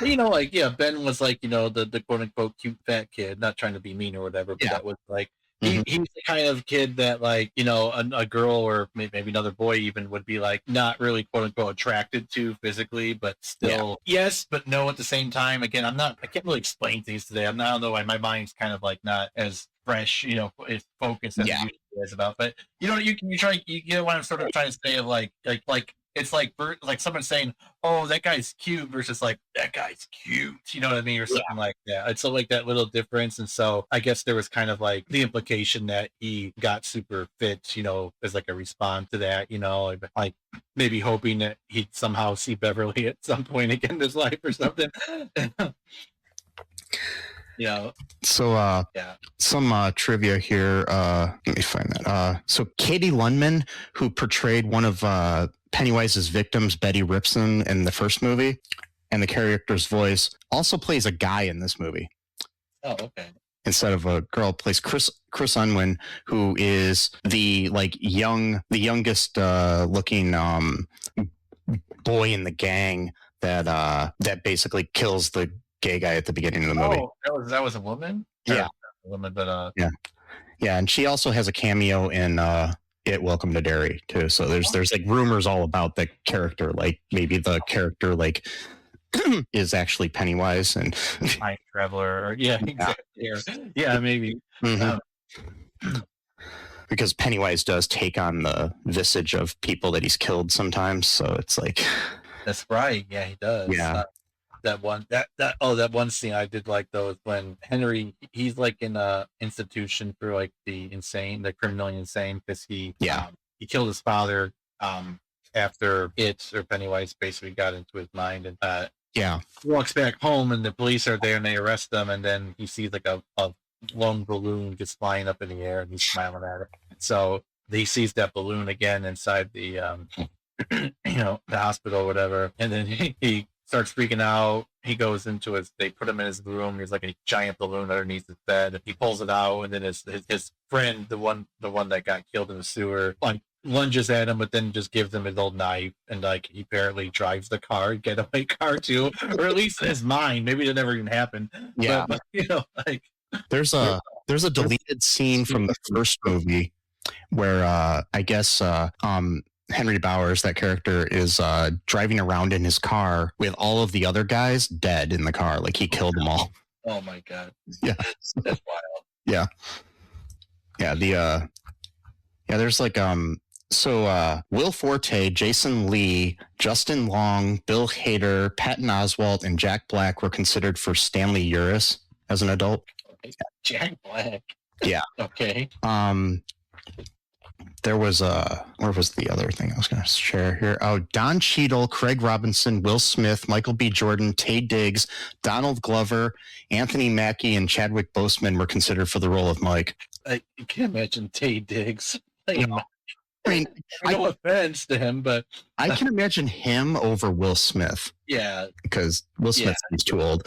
Ben was like, the quote unquote cute fat kid, not trying to be mean or whatever, but that was like, he's the kind of kid that like, a girl or maybe another boy even would be like not really quote unquote attracted to physically, but still yes, but no at the same time. Again, I can't really explain things today. I don't know why my mind's kind of like not as fresh, as focused as it usually is about. But you get what I'm sort of trying to say of like it's like someone saying, "Oh, that guy's cute," versus like, "That guy's cute." You know what I mean, or something like that. It's like that little difference, and so I guess there was kind of like the implication that he got super fit, as like a response to that. Like maybe hoping that he'd somehow see Beverly at some point again in his life or something. So some trivia here. Let me find that. So Katie Lundman, who portrayed one of Pennywise's victims, Betty Ripson, in the first movie, and the character's voice, also plays a guy in this movie. Oh, okay. Instead of a girl, plays Chris Unwin, who is the youngest looking boy in the gang that basically kills the gay guy at the beginning of the movie. Oh, that was a woman? Yeah. A woman, but yeah, and she also has a cameo in It Welcome to Derry too. So there's like rumors all about the character, like maybe the character like is actually Pennywise and Time Traveler, or exactly. Yeah, maybe. Because Pennywise does take on the visage of people that he's killed sometimes, so it's like that's right. Yeah, he does. Yeah. That one scene I did like though is when Henry, he's like in a institution for like the criminally insane, because he killed his father after Pennywise basically got into his mind, and he walks back home and the police are there and they arrest him, and then he sees like a lone balloon just flying up in the air and he's smiling at it. So he sees that balloon again inside the the hospital or whatever, and then he starts freaking out. He goes into they put him in his room. There's like a giant balloon underneath his bed. He pulls it out, and then his friend, the one that got killed in the sewer, like lunges at him, but then just gives him his old knife, and like he apparently drives the getaway car too, or at least in his mind. Maybe it never even happened. Yeah, but like there's a deleted scene from the first movie where I guess Henry Bowers, that character, is driving around in his car with all of the other guys dead in the car. Like he killed them all. Oh my god. Yeah. That's wild. Yeah. Yeah. There's like Will Forte, Jason Lee, Justin Long, Bill Hader, Patton Oswalt, and Jack Black were considered for Stanley Uris as an adult. Okay. Jack Black. Yeah. Okay. There was where was the other thing I was going to share here? Oh, Don Cheadle, Craig Robinson, Will Smith, Michael B. Jordan, Taye Diggs, Donald Glover, Anthony Mackie, and Chadwick Boseman were considered for the role of Mike. I can't imagine Taye Diggs. I mean, no offense to him, but I can imagine him over Will Smith. Yeah, because Will Smith is too old.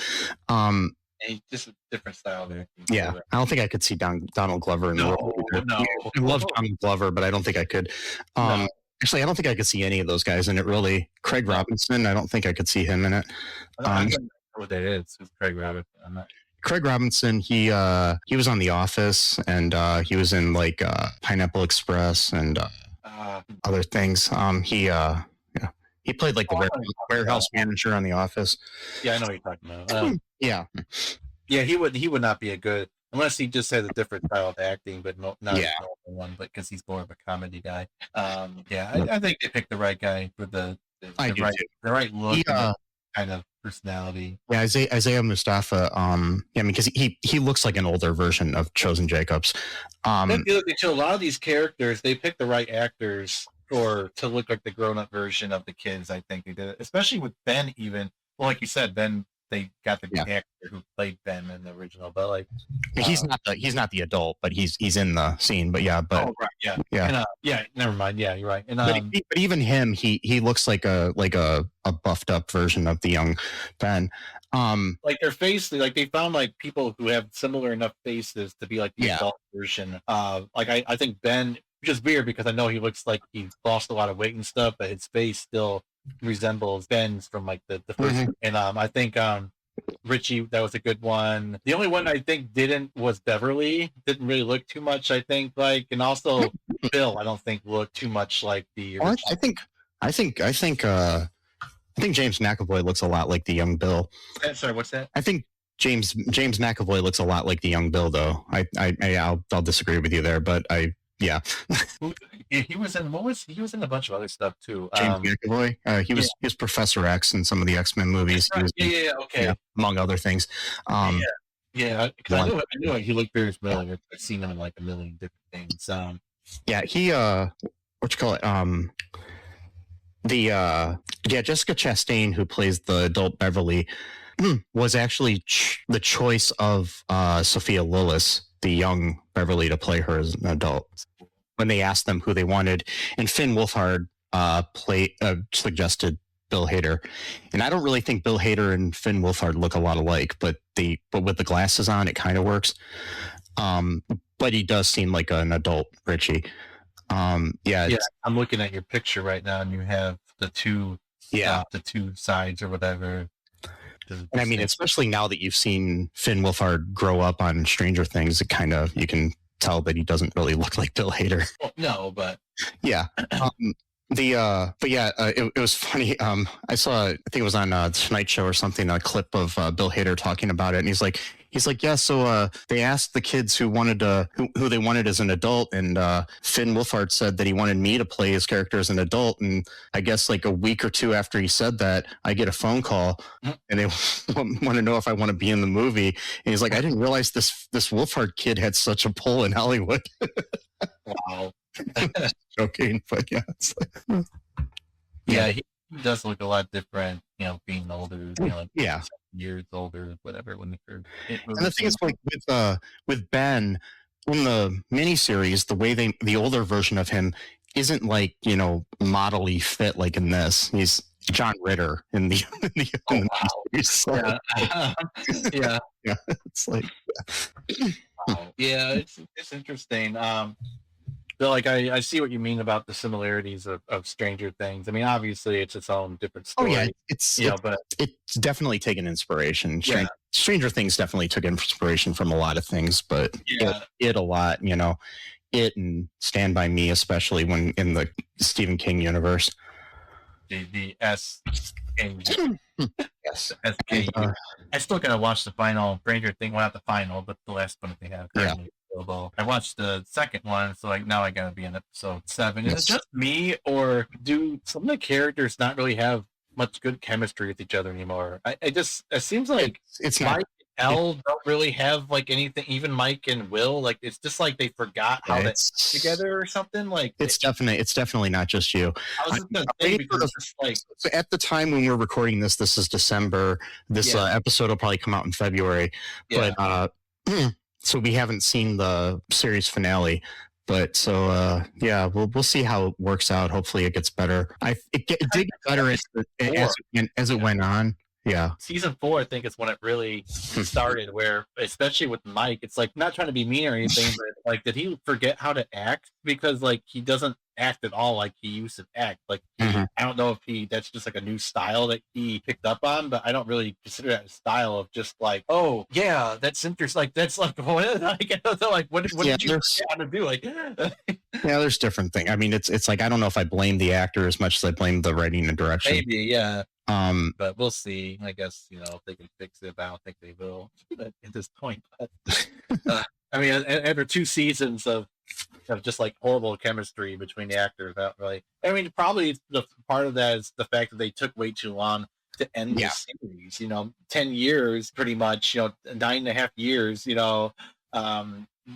He's just a different style there. Yeah, I don't think I could see Donald Glover in the role. No. I love Donald Glover, but I don't think I could. Actually, I don't think I could see any of those guys in it, really. Craig Robinson, I don't think I could see him in it. I don't know what that is. Who's Craig Robinson? I'm not. Craig Robinson, he was on The Office, and he was in like Pineapple Express and other things. He played like the warehouse manager on The Office. Yeah, I know what you're talking about. Yeah, he would not be a good, unless he just has a different style of acting, but not a one, but because he's more of a comedy guy. I think they picked the right guy for the right look, kind of personality. Yeah, Isaiah Mustafa. Because he looks like an older version of Chosen Jacobs. If you look into a lot of these characters, they pick the right actors to look like the grown-up version of the kids. I think they did it, especially with Ben. Even like you said, Ben. They got the actor who played Ben in the original, but like he's not the adult, but he's in the scene. But never mind. Yeah, you're right. And but even him, he looks like a buffed up version of the young Ben. Like their face, like they found like people who have similar enough faces to be like the adult version. Like I think Ben, which is weird because I know he looks like he lost a lot of weight and stuff, but his face still resembles Ben's from like the first. And I think Richie, that was a good one. The only one I think was Beverly. Didn't really look too much, I think, like, and also Bill, I don't think looked too much like the original. I think James McAvoy looks a lot like the young Bill. Sorry, what's that? I think James McAvoy looks a lot like the young Bill, though. I'll disagree with you there, but yeah. He was in he was in a bunch of other stuff too. James McAvoy. He was Professor X in some of the X-Men movies. Right. Okay. Among other things. I knew he looked very familiar. I've seen him in like a million different things. He Jessica Chastain, who plays the adult Beverly, was actually the choice of Sophia Lillis, the young Beverly, to play her as an adult when they asked them who they wanted. And Finn Wolfhard suggested Bill Hader. And I don't really think Bill Hader and Finn Wolfhard look a lot alike, but with the glasses on, it kind of works. But he does seem like an adult Richie. I'm looking at your picture right now, and you have the two sides or whatever. And I mean, especially now that you've seen Finn Wolfhard grow up on Stranger Things, it kind of, you can tell that he doesn't really look like Bill Hader. Well, no, but yeah. It was funny. I saw, I think it was on Tonight Show or something, a clip of Bill Hader talking about it, and he's like, yeah. So they asked the kids who they wanted as an adult, and Finn Wolfhard said that he wanted me to play his character as an adult. And I guess like a week or two after he said that, I get a phone call, and they want to know if I want to be in the movie. And he's like, I didn't realize this Wolfhard kid had such a pull in Hollywood. Wow. Joking, but yeah. It's like, he does look a lot different, being older, like 7 years older, whatever. When and the thing is, like with Ben in the miniseries, the way the older version of him isn't like modelly fit like in this. He's John Ritter in the miniseries. So, yeah. It's like it's interesting. So like I see what you mean about the similarities of Stranger Things. I mean, obviously it's its own different story. Oh yeah, it's definitely taken inspiration. Stranger Things definitely took inspiration from a lot of things, but it a lot, it and Stand By Me, especially when in the Stephen King universe. The S King. Yes. SK. I still gotta watch the final Stranger Thing. Well, not the final, but the last one that they have currently. I watched the second one, so like now I gotta be in episode 7. Is it just me, or do some of the characters not really have much good chemistry with each other anymore? It seems like it's Mike not, and Elle don't really have like anything. Even Mike and Will, like it's just like they forgot how to act together or something. Like it's definitely not just you. I was gonna say, because it's just like, so at the time when we're recording this is December. This episode will probably come out in February, but so we haven't seen the series finale, but so we'll see how it works out. Hopefully it gets better. It did get better as it went on. Yeah. Season 4, I think, is when it really started, where, especially with Mike, it's like, not trying to be mean or anything, but like, did he forget how to act? Because like, he doesn't act at all like he used to act. Like, I don't know if that's just like a new style that he picked up on, but I don't really consider that a style of just like, oh yeah, that's interesting. Like, that's like, what did you how to do? Like, there's different things. I mean, it's like, I don't know if I blame the actor as much as I blame the writing and direction. Maybe, yeah. But we'll see. I guess, if they can fix it, but I don't think they will at this point. But I mean, after 2 seasons of just like horrible chemistry between the actors, probably the part of that is the fact that they took way too long to end the series. 10 years pretty much, 9.5 years,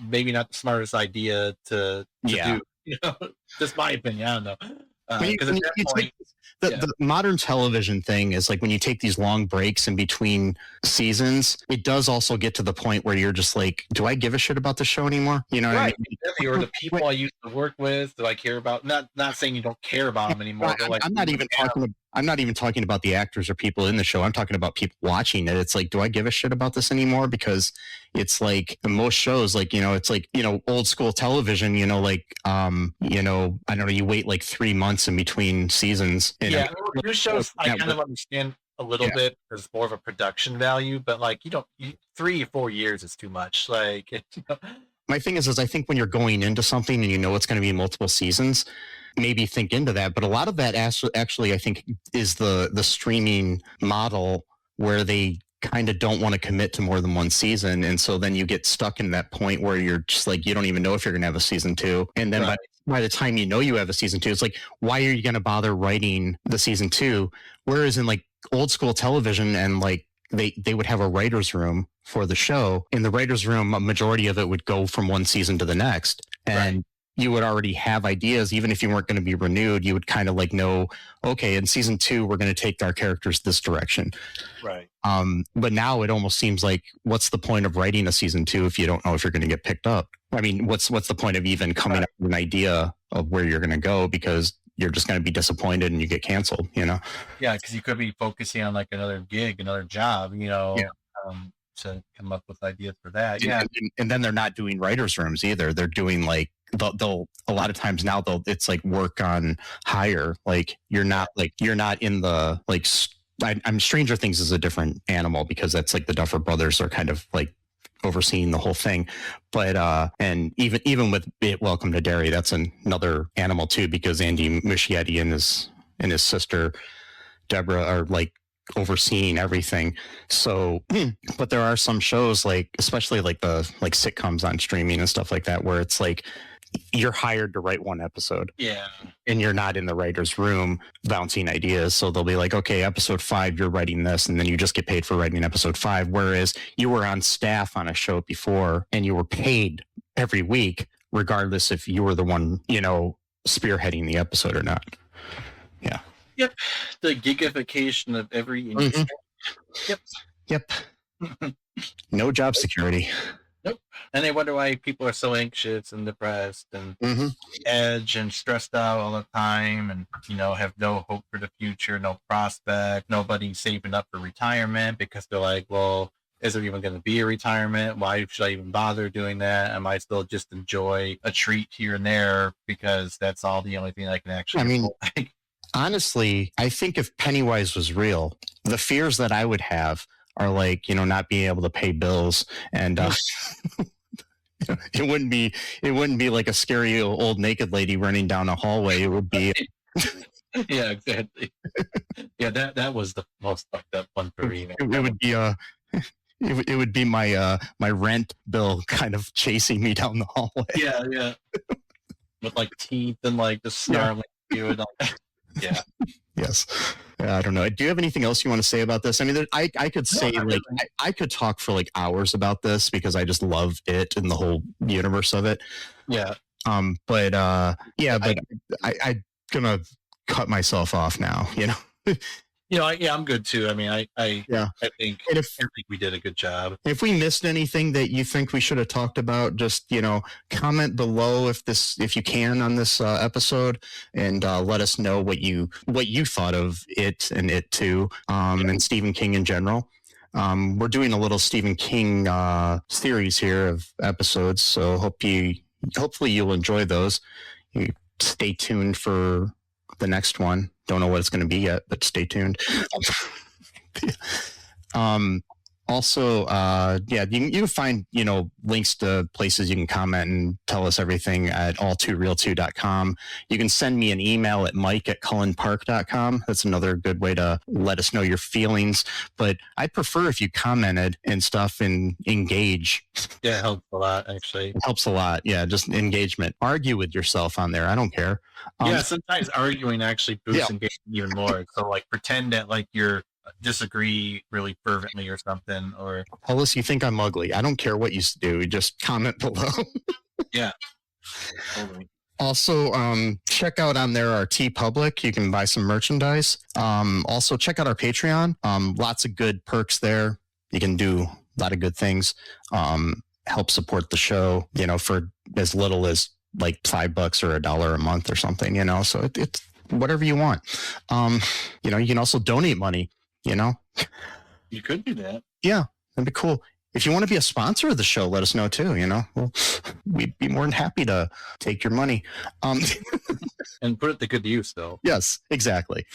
maybe not the smartest idea to do. Just my opinion. I don't know. The modern television thing is like, when you take these long breaks in between seasons, it does also get to the point where you're just like, do I give a shit about the show anymore? You know what I mean? Or the people I used to work with, do I care about? Not saying you don't care about them anymore. But like, I'm not even talking about the actors or people in the show. I'm talking about people watching it. It's like, do I give a shit about this anymore? Because it's like, in most shows, like, it's like, old school television, like, I don't know, you wait like 3 months in between seasons. New shows I kind of understand a little bit, because it's more of a production value, but like, 3 or 4 years is too much. Like, my thing is I think when you're going into something and it's going to be multiple seasons, maybe think into that. But a lot of that actually, I think, is the streaming model, where they kind of don't want to commit to more than one season. And so then you get stuck in that point where you're just like, you don't even know if you're going to have a season 2. And then by the time you have a season 2, it's like, why are you going to bother writing the season 2? Whereas in like old school television, and like they would have a writer's room for the show. In the writer's room, a majority of it would go from one season to the next. And you would already have ideas. Even if you weren't going to be renewed, you would kind of like know, okay, in season 2, we're going to take our characters this direction. Right. But now it almost seems like, what's the point of writing a season 2 if you don't know if you're going to get picked up? I mean, what's the point of even coming up with an idea of where you're going to go? Because you're just going to be disappointed and you get canceled, you know? Yeah, because you could be focusing on like another gig, another job, you know, Yeah. to come up with ideas for that. And then they're not doing writers' rooms either. They're doing like they'll a lot of times now it's like work on hire. Like you're not in the like. I'm Stranger Things is a different animal because that's like the Duffer Brothers are kind of like overseeing the whole thing. But and even with Welcome to Derry, that's another animal too, because Andy Muschietti and his sister Deborah are like overseeing everything. So but there are some shows, like especially like the like sitcoms on streaming and stuff like that, where it's like you're hired to write one episode. Yeah. And you're not in the writer's room bouncing ideas. So they'll be like, okay, episode 5, you're writing this, and then you just get paid for writing episode 5. Whereas you were on staff on a show before and you were paid every week, regardless if you were the one, you know, spearheading the episode or not. Yeah. Yep. The gigification of every industry. Yep. No job security. Nope. And they wonder why people are so anxious and depressed and edge and stressed out all the time, and, you know, have no hope for the future, no prospect, nobody saving up for retirement because they're like, well, is there even going to be a retirement? Why should I even bother doing that? I might still just enjoy a treat here and there because that's all the only thing I can actually afford. Honestly, I think if Pennywise was real, the fears that I would have are like, you know, not being able to pay bills, and it wouldn't be like a scary old naked lady running down a hallway. It would be yeah, exactly. Yeah, that was the most fucked up one for me. It would be it would be my rent bill kind of chasing me down the hallway. Yeah. With like teeth and like the snarling you and all that. Yeah. Yes. I don't know. Do you have anything else you want to say about this? I mean, I could say I could talk for like hours about this because I just love it and the whole universe of it. Yeah. But I'm gonna cut myself off now. You know. You know, I'm good too. I mean, I think we did a good job. If we missed anything that you think we should have talked about, just, you know, comment below if you can on this episode, and let us know what you thought of it and It Too, and Stephen King in general. We're doing a little Stephen King series here of episodes, so hopefully you'll enjoy those. You stay tuned for the next one. Don't know what it's going to be yet, but stay tuned. Also, you can find, you know, links to places you can comment and tell us everything at all2reeltoo.com. You can send me an email at mike@cullenpark.com. That's another good way to let us know your feelings. But I prefer if you commented and stuff and engage. Yeah, it helps a lot, actually. It helps a lot. Yeah, just engagement. Argue with yourself on there. I don't care. Yeah, sometimes arguing actually boosts engagement even more. So, like, pretend that, like, you're disagree really fervently or something, or tell us you think I'm ugly. I don't care what you do. Just comment below. Yeah. Totally. Also, check out on there our TeePublic. You can buy some merchandise. Also, check out our Patreon. Lots of good perks there. You can do a lot of good things. Help support the show, you know, for as little as like $5 or $1 a month or something, you know. So it's whatever you want. You know, you can also donate money. You know, you could do that. Yeah, that'd be cool. If you want to be a sponsor of the show, let us know too. You know, we'd be more than happy to take your money. And put it to good use, though. Yes, exactly.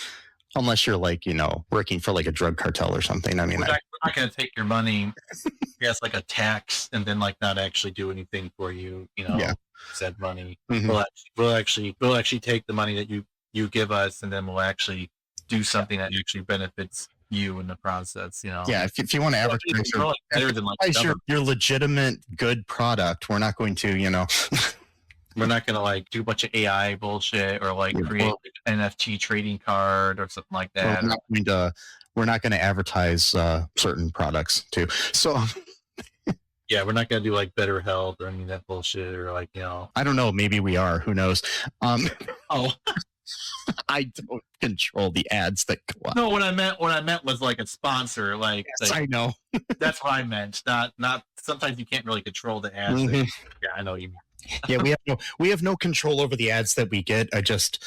Unless you're like, you know, working for like a drug cartel or something. I mean, we're not going to take your money, yes, like a tax, and then like not actually do anything for you. You know, said money. Mm-hmm. We'll actually take the money that you give us, and then we'll actually do something that actually benefits you in the process, you know. Yeah, if you want to advertise your legitimate good product, we're not going to, you know. We're not going to like do a bunch of AI bullshit or like create an NFT trading card or something like that. We're not going to advertise certain products too. So yeah, we're not going to do like Better Health or any of that bullshit, or like, you know. I don't know. Maybe we are. Who knows? Oh. I don't control the ads that go up. No, what I meant was like a sponsor. Like, yes, I know. That's what I meant. Not. Sometimes you can't really control the ads. Mm-hmm. Yeah, I know what you mean. Yeah, we have no control over the ads that we get. I just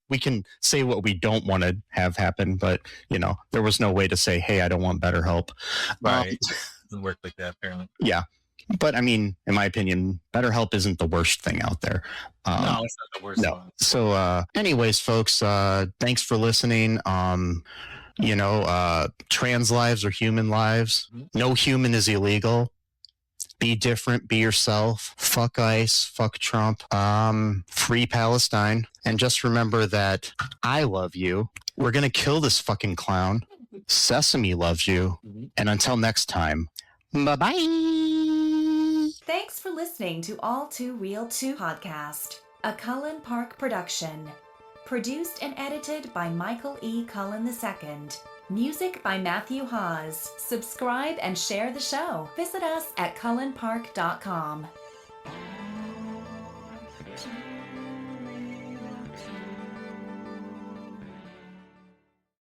we can say what we don't want to have happen, but there was no way to say, hey, I don't want BetterHelp. Right. Doesn't work like that, apparently. Yeah. But I mean, in my opinion, BetterHelp isn't the worst thing out there. No, it's not the worst one. So anyways, folks, thanks for listening. Trans lives are human lives. No human is illegal. Be different, be yourself. Fuck ICE, fuck Trump. Free Palestine. And just remember that I love you. We're going to kill this fucking clown. Sesame loves you. And until next time, bye-bye. Thanks for listening to All2ReelToo podcast, a Cullen Park production. Produced and edited by Michael E. Cullen II. Music by Matthew Hawes. Subscribe and share the show. Visit us at cullenpark.com.